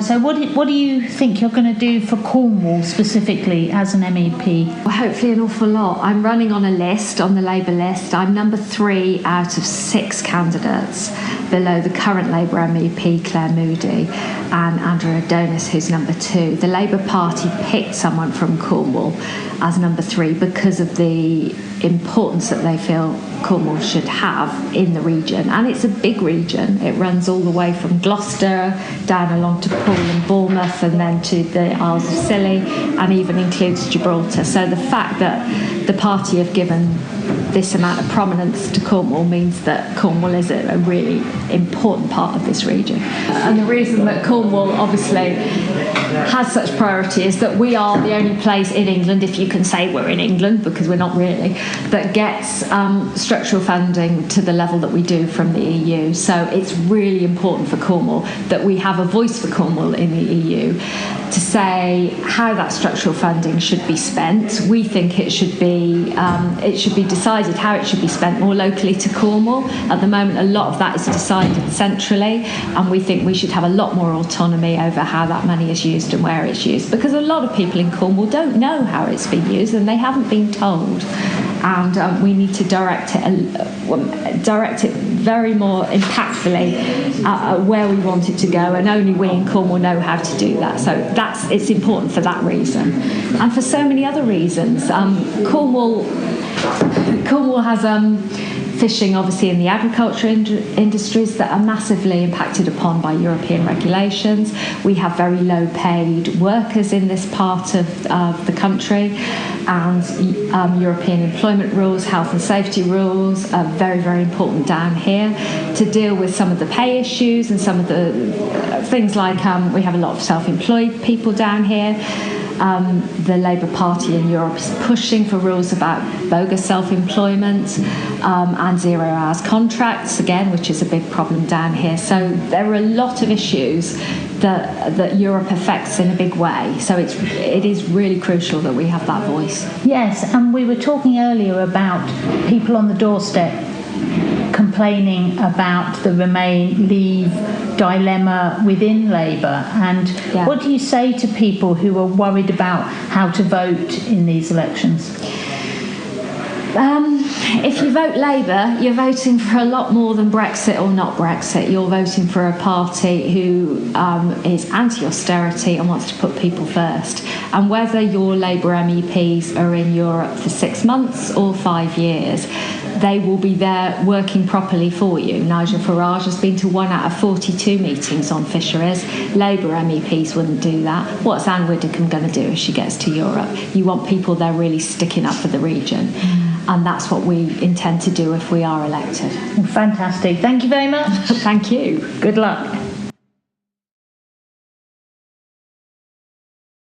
So what do you think you're going to do for Cornwall specifically as an MEP? Well, hopefully an awful lot. I'm running on a list, on the Labour list. I'm number 3 out of 6 candidates below the current Labour MEP, Claire Moody, and Andrew Adonis, who's number 2. The Labour Party picked someone from Cornwall as number 3 because of the importance that they feel Cornwall should have in the region. And it's a big region. It runs all the way from Gloucester down along to Poole and Bournemouth and then to the Isles of Scilly, and even includes Gibraltar. So the fact that the party have given this amount of prominence to Cornwall means that Cornwall is a really important part of this region. And the reason that Cornwall obviously has such priority is that we are the only place in England, if you can say we're in England, because we're not really, that gets structural funding to the level that we do from the EU. So it's really important for Cornwall that we have a voice for Cornwall in the EU to say how that structural funding should be spent. We think it should be decided how it should be spent more locally to Cornwall. At the moment, a lot of that is decided centrally, and we think we should have a lot more autonomy over how that money is used and where it's used, because a lot of people in Cornwall don't know how it's been used and they haven't been told. And we need to direct it very more impactfully where we want it to go, and only we in Cornwall know how to do that. So it's important for that reason, and for so many other reasons. Cornwall has fishing, obviously, in the agriculture industries that are massively impacted upon by European regulations. We have very low paid workers in this part of the country, and European employment rules, health and safety rules are very, very important down here to deal with some of the pay issues and some of the things like we have a lot of self-employed people down here. The Labour Party in Europe is pushing for rules about bogus self-employment and 0 hours contracts, again, which is a big problem down here. So there are a lot of issues that Europe affects in a big way. So it is really crucial that we have that voice. Yes, and we were talking earlier about people on the doorstep complaining about the Remain-Leave dilemma within Labour, and what do you say to people who are worried about how to vote in these elections? If you vote Labour, you're voting for a lot more than Brexit or not Brexit. You're voting for a party who is anti-austerity and wants to put people first. And whether your Labour MEPs are in Europe for 6 months or 5 years, they will be there working properly for you. Nigel Farage has been to 1 out of 42 meetings on fisheries. Labour MEPs wouldn't do that. What's Anne Widdecombe going to do if she gets to Europe? You want people there really sticking up for the region. And that's what we intend to do if we are elected. Fantastic. Thank you very much. Thank you. Good luck.